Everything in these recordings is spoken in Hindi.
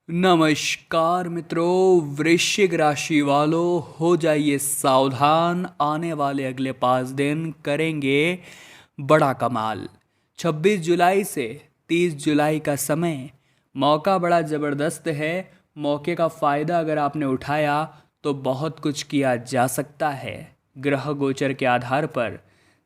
नमस्कार मित्रों, वृश्चिक राशि वालों हो जाइए सावधान। आने वाले अगले 5 दिन करेंगे बड़ा कमाल। 26 जुलाई से 30 जुलाई का समय, मौका बड़ा ज़बरदस्त है। मौके का फ़ायदा अगर आपने उठाया तो बहुत कुछ किया जा सकता है। ग्रह गोचर के आधार पर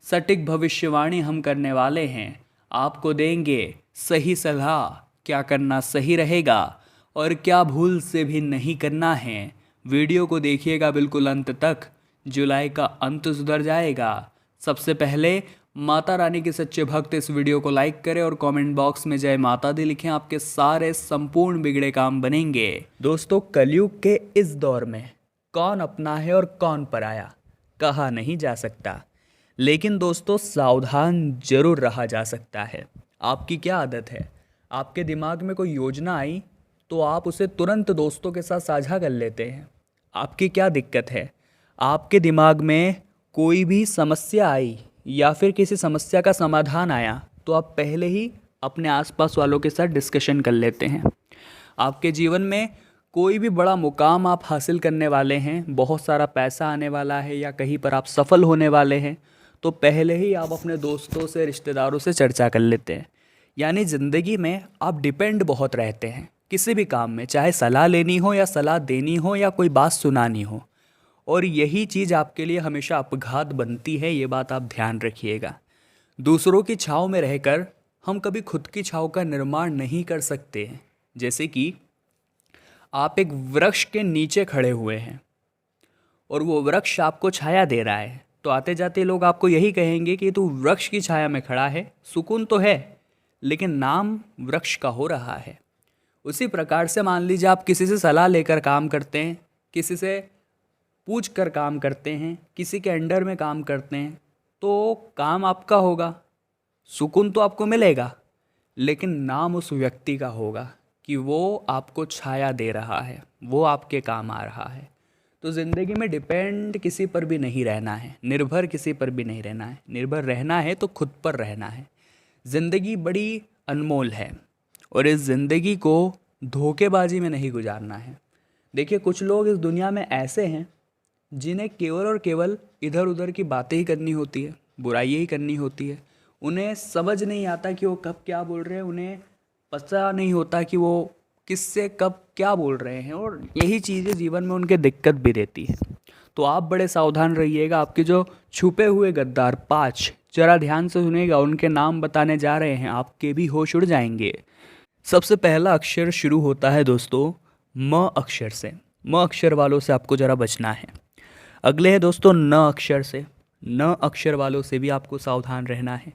सटीक भविष्यवाणी हम करने वाले हैं। आपको देंगे सही सलाह, क्या करना सही रहेगा और क्या भूल से भी नहीं करना है। वीडियो को देखिएगा बिल्कुल अंत तक, जुलाई का अंत सुधर जाएगा। सबसे पहले माता रानी के सच्चे भक्त इस वीडियो को लाइक करें और कमेंट बॉक्स में जय माता दी लिखें। आपके सारे संपूर्ण बिगड़े काम बनेंगे। दोस्तों, कलयुग के इस दौर में कौन अपना है और कौन पराया कहा नहीं जा सकता, लेकिन दोस्तों सावधान जरूर रहा जा सकता है। आपकी क्या आदत है? आपके दिमाग में कोई योजना आई तो आप उसे तुरंत दोस्तों के साथ साझा कर लेते हैं। आपकी क्या दिक्कत है? आपके दिमाग में कोई भी समस्या आई या फिर किसी समस्या का समाधान आया तो आप पहले ही अपने आसपास वालों के साथ डिस्कशन कर लेते हैं। आपके जीवन में कोई भी बड़ा मुकाम आप हासिल करने वाले हैं, बहुत सारा पैसा आने वाला है या कहीं पर आप सफल होने वाले हैं, तो पहले ही आप अपने दोस्तों से, रिश्तेदारों से चर्चा कर लेते हैं। यानी ज़िंदगी में आप डिपेंड बहुत रहते हैं किसी भी काम में, चाहे सलाह लेनी हो या सलाह देनी हो या कोई बात सुनानी हो। और यही चीज़ आपके लिए हमेशा अपघात बनती है, ये बात आप ध्यान रखिएगा। दूसरों की छाँव में रहकर हम कभी खुद की छाँव का निर्माण नहीं कर सकते हैं। जैसे कि आप एक वृक्ष के नीचे खड़े हुए हैं और वो वृक्ष आपको छाया दे रहा है, तो आते जाते लोग आपको यही कहेंगे कि तू वृक्ष की छाया में खड़ा है, सुकून तो है लेकिन नाम वृक्ष का हो रहा है। उसी प्रकार से मान लीजिए आप किसी से सलाह लेकर काम करते हैं, किसी से पूछ कर काम करते हैं, किसी के अंडर में काम करते हैं, तो काम आपका होगा, सुकून तो आपको मिलेगा, लेकिन नाम उस व्यक्ति का होगा कि वो आपको छाया दे रहा है, वो आपके काम आ रहा है। तो ज़िंदगी में डिपेंड किसी पर भी नहीं रहना है, निर्भर किसी पर भी नहीं रहना है। निर्भर रहना है तो खुद पर रहना है। ज़िंदगी बड़ी अनमोल है और इस ज़िंदगी को धोखेबाजी में नहीं गुजारना है। देखिए, कुछ लोग इस दुनिया में ऐसे हैं जिन्हें केवल और केवल इधर उधर की बातें ही करनी होती है, बुराइयाँ ही करनी होती है। उन्हें समझ नहीं आता कि वो कब क्या बोल रहे हैं, उन्हें पता नहीं होता कि वो किससे कब क्या बोल रहे हैं, और यही चीज़ें जीवन में उनके दिक्कत भी देती है। तो आप बड़े सावधान रहिएगा। आपके जो छुपे हुए गद्दार 5, जरा ध्यान से सुनिएगा, उनके नाम बताने जा रहे हैं, आपके भी होश उड़ जाएंगे। सबसे पहला अक्षर शुरू होता है दोस्तों म अक्षर से। म अक्षर वालों से आपको ज़रा बचना है। अगले है दोस्तों न अक्षर से। न अक्षर वालों से भी आपको सावधान रहना है।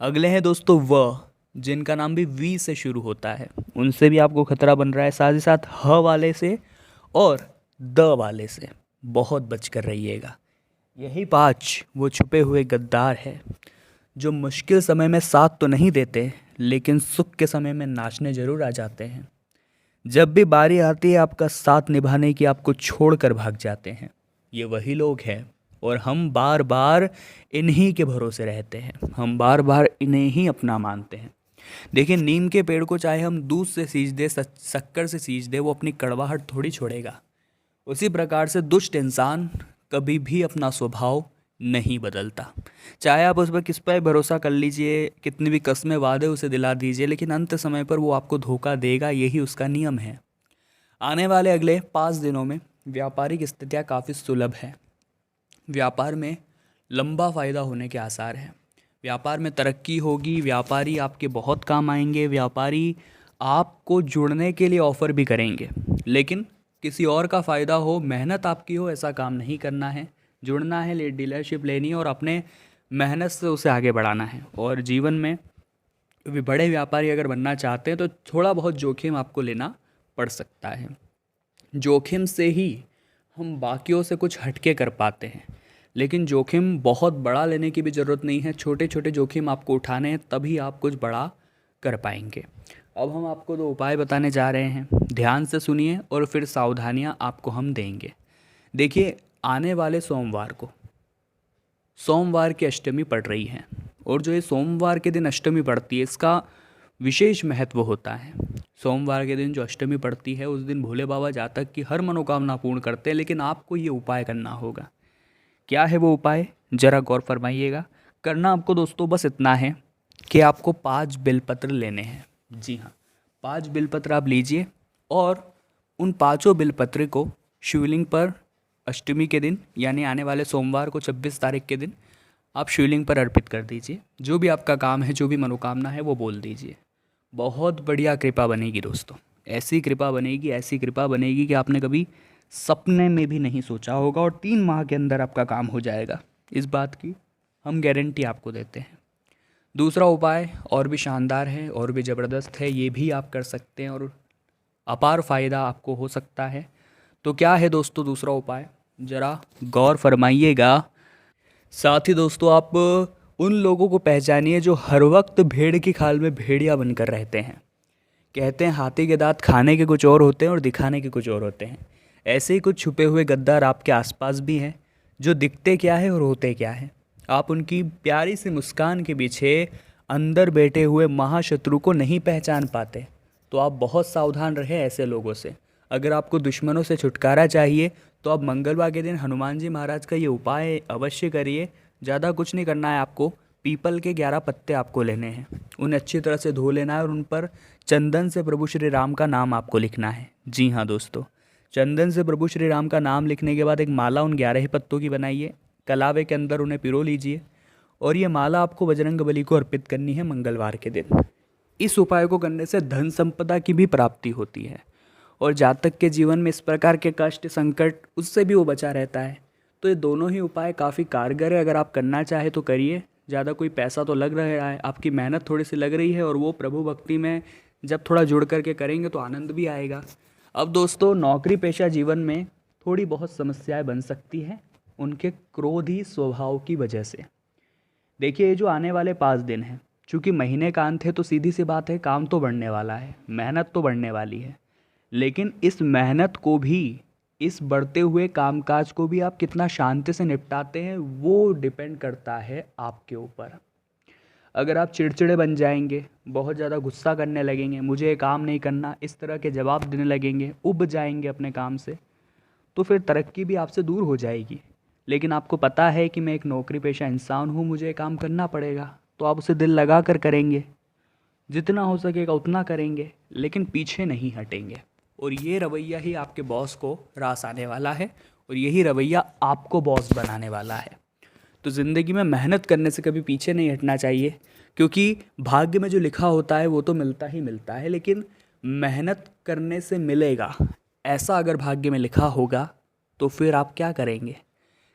अगले हैं दोस्तों व, जिनका नाम भी वी से शुरू होता है, उनसे भी आपको खतरा बन रहा है। साथ ही साथ ह वाले से और द वाले से बहुत बच कर रहिएगा। यही 5 वो छुपे हुए गद्दार है जो मुश्किल समय में साथ तो नहीं देते, लेकिन सुख के समय में नाचने जरूर आ जाते हैं। जब भी बारी आती है आपका साथ निभाने की, आपको छोड़कर भाग जाते हैं। ये वही लोग हैं और हम बार बार इन्हीं के भरोसे रहते हैं, हम बार बार इन्हें ही अपना मानते हैं। देखिए, नीम के पेड़ को चाहे हम दूध से सींच दे, शक्कर से सींच दे, वो अपनी कड़वाहट थोड़ी छोड़ेगा। उसी प्रकार से दुष्ट इंसान कभी भी अपना स्वभाव नहीं बदलता। चाहे आप उस पर किस पर भरोसा कर लीजिए, कितनी भी कस्में वादे उसे दिला दीजिए, लेकिन अंत समय पर वो आपको धोखा देगा, यही उसका नियम है। आने वाले अगले 5 दिनों में व्यापारिक स्थितियाँ काफ़ी सुलभ है। व्यापार में लंबा फायदा होने के आसार हैं। व्यापार में तरक्की होगी, व्यापारी आपके बहुत काम आएंगे, व्यापारी आपको जुड़ने के लिए ऑफ़र भी करेंगे, लेकिन किसी और का फ़ायदा हो, मेहनत आपकी हो, ऐसा काम नहीं करना है। जुड़ना है, डीलरशिप लेनी है और अपने मेहनत से उसे आगे बढ़ाना है। और जीवन में बड़े व्यापारी अगर बनना चाहते हैं तो थोड़ा बहुत जोखिम आपको लेना पड़ सकता है। जोखिम से ही हम बाकियों से कुछ हटके कर पाते हैं, लेकिन जोखिम बहुत बड़ा लेने की भी ज़रूरत नहीं है। छोटे छोटे जोखिम आपको उठाने हैं, तभी आप कुछ बड़ा कर पाएंगे। अब हम आपको 2 उपाय बताने जा रहे हैं, ध्यान से सुनिए और फिर सावधानियां आपको हम देंगे। देखिए, आने वाले सोमवार को, सोमवार की अष्टमी पड़ रही है, और जो ये सोमवार के दिन अष्टमी पड़ती है, इसका विशेष महत्व होता है। सोमवार के दिन जो अष्टमी पड़ती है उस दिन भोले बाबा जातक की हर मनोकामना पूर्ण करते हैं, लेकिन आपको ये उपाय करना होगा। क्या है वो उपाय, जरा गौर फरमाइएगा। करना आपको दोस्तों बस इतना है कि आपको 5 बिलपत्र लेने हैं। जी हाँ, 5 बिलपत्र आप लीजिए और उन पाँचों बिलपत्र को शिवलिंग पर अष्टमी के दिन यानी आने वाले सोमवार को 26 तारीख के दिन आप शिवलिंग पर अर्पित कर दीजिए। जो भी आपका काम है, जो भी मनोकामना है वो बोल दीजिए। बहुत बढ़िया कृपा बनेगी दोस्तों। ऐसी कृपा बनेगी, ऐसी कृपा बनेगी कि आपने कभी सपने में भी नहीं सोचा होगा, और 3 माह के अंदर आपका काम हो जाएगा। इस बात की हम गारंटी आपको देते हैं। दूसरा उपाय और भी शानदार है और भी ज़बरदस्त है, ये भी आप कर सकते हैं और अपार फ़ायदा आपको हो सकता है। तो क्या है दोस्तों दूसरा उपाय, ज़रा गौर फरमाइएगा। साथ ही दोस्तों आप उन लोगों को पहचानिए जो हर वक्त भेड़ की खाल में भेड़िया बनकर रहते हैं। कहते हैं हाथी के दांत खाने के कुछ और होते हैं और दिखाने के कुछ और होते हैं। ऐसे ही कुछ छुपे हुए गद्दार आपके आसपास भी हैं, जो दिखते क्या है और होते क्या है। आप उनकी प्यारी सी मुस्कान के पीछे अंदर बैठे हुए महाशत्रु को नहीं पहचान पाते। तो आप बहुत सावधान रहें ऐसे लोगों से। अगर आपको दुश्मनों से छुटकारा चाहिए तो आप मंगलवार के दिन हनुमान जी महाराज का ये उपाय अवश्य करिए। ज़्यादा कुछ नहीं करना है आपको। पीपल के 11 पत्ते आपको लेने हैं, उन्हें अच्छी तरह से धो लेना है और उन पर चंदन से प्रभु श्री राम का नाम आपको लिखना है। जी हाँ दोस्तों, चंदन से प्रभु श्री राम का नाम लिखने के बाद एक माला उन 11 ही पत्तों की बनाइए, कलावे के अंदर उन्हें पिरो लीजिए और ये माला आपको बजरंगबली को अर्पित करनी है मंगलवार के दिन। इस उपाय को करने से धन संपदा की भी प्राप्ति होती है और जातक के जीवन में इस प्रकार के कष्ट संकट उससे भी वो बचा रहता है। तो ये दोनों ही उपाय काफ़ी कारगर है। अगर आप करना चाहे तो करिए। ज़्यादा कोई पैसा तो लग रहा है, आपकी मेहनत थोड़ी सी लग रही है और वो प्रभु भक्ति में जब थोड़ा जुड़ करके करेंगे तो आनंद भी आएगा। अब दोस्तों नौकरी पेशा जीवन में थोड़ी बहुत समस्याएं बन सकती हैं उनके क्रोधी स्वभाव की वजह से। देखिए ये जो आने वाले 5 दिन हैं, चूँकि महीने का अंत है तो सीधी सी बात है काम तो बढ़ने वाला है, मेहनत तो बढ़ने वाली है। लेकिन इस मेहनत को भी, इस बढ़ते हुए कामकाज को भी आप कितना शांति से निपटाते हैं वो डिपेंड करता है आपके ऊपर। अगर आप चिड़चिड़े बन जाएंगे, बहुत ज़्यादा गुस्सा करने लगेंगे, मुझे ये काम नहीं करना, इस तरह के जवाब देने लगेंगे, उब जाएंगे अपने काम से, तो फिर तरक्की भी आपसे दूर हो जाएगी। लेकिन आपको पता है कि मैं एक नौकरी पेशा इंसान हूँ, मुझे ये काम करना पड़ेगा, तो आप उसे दिल लगा कर करेंगे, जितना हो सकेगा उतना करेंगे, लेकिन पीछे नहीं हटेंगे। और ये रवैया ही आपके बॉस को रास आने वाला है और यही रवैया आपको बॉस बनाने वाला है। तो ज़िंदगी में मेहनत करने से कभी पीछे नहीं हटना चाहिए, क्योंकि भाग्य में जो लिखा होता है वो तो मिलता ही मिलता है, लेकिन मेहनत करने से मिलेगा ऐसा अगर भाग्य में लिखा होगा तो फिर आप क्या करेंगे।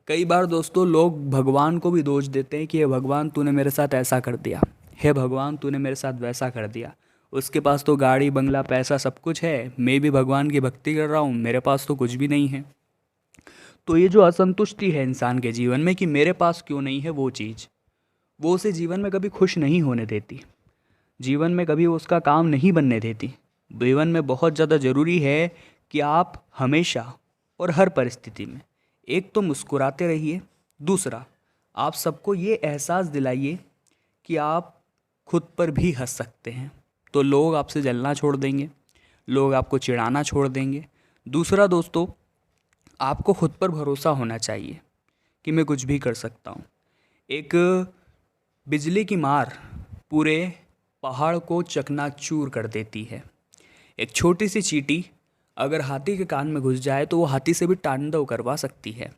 कई बार दोस्तों लोग भगवान को भी दोष देते हैं कि हे भगवान तूने मेरे साथ ऐसा कर दिया, हे भगवान तूने मेरे साथ वैसा कर दिया। उसके पास तो गाड़ी बंगला पैसा सब कुछ है, मैं भी भगवान की भक्ति कर रहा हूँ, मेरे पास तो कुछ भी नहीं है। तो ये जो असंतुष्टि है इंसान के जीवन में कि मेरे पास क्यों नहीं है वो चीज़, वो उसे जीवन में कभी खुश नहीं होने देती, जीवन में कभी वो उसका काम नहीं बनने देती। जीवन में बहुत ज़्यादा ज़रूरी है कि आप हमेशा और हर परिस्थिति में एक तो मुस्कुराते रहिए, दूसरा आप सबको ये एहसास दिलाइए कि आप खुद पर भी हंस सकते हैं। तो लोग आपसे जलना छोड़ देंगे, लोग आपको चिढ़ाना छोड़ देंगे। दूसरा दोस्तों, आपको खुद पर भरोसा होना चाहिए कि मैं कुछ भी कर सकता हूँ। एक बिजली की मार पूरे पहाड़ को चकनाचूर कर देती है। एक छोटी सी चींटी अगर हाथी के कान में घुस जाए तो वो हाथी से भी तांडव करवा सकती है।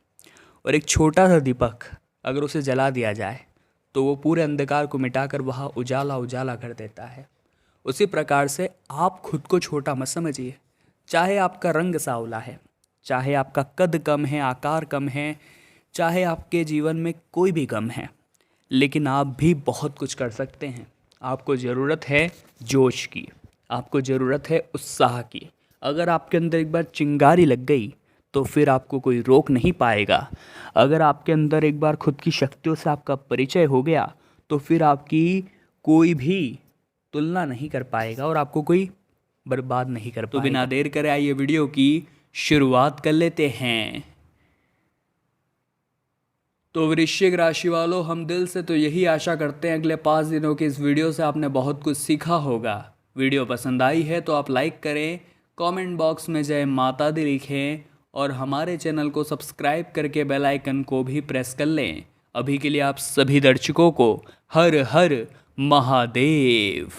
और एक छोटा सा दीपक अगर उसे जला दिया जाए तो वो पूरे अंधकार को मिटाकर वहाँ उजाला उजाला कर देता है। उसी प्रकार से आप खुद को छोटा मत समझिए। चाहे आपका रंग सांवला है, चाहे आपका कद कम है, आकार कम है, चाहे आपके जीवन में कोई भी कम है, लेकिन आप भी बहुत कुछ कर सकते हैं। आपको ज़रूरत है जोश की, आपको ज़रूरत है उत्साह की। अगर आपके अंदर एक बार चिंगारी लग गई तो फिर आपको कोई रोक नहीं पाएगा। अगर आपके अंदर एक बार खुद की शक्तियों से आपका परिचय हो गया तो फिर आपकी कोई भी तुलना नहीं कर पाएगा और आपको कोई बर्बाद नहीं कर पाएगा। तो बिना देर करे आइए वीडियो की शुरुआत कर लेते हैं। तो वृश्चिक राशि वालों, हम दिल से तो यही आशा करते हैं अगले 5 दिनों की इस वीडियो से आपने बहुत कुछ सीखा होगा। वीडियो पसंद आई है तो आप लाइक करें, कमेंट बॉक्स में जय माता दी लिखें और हमारे चैनल को सब्सक्राइब करके बेल आइकन को भी प्रेस कर लें। अभी के लिए आप सभी दर्शकों को हर हर महादेव।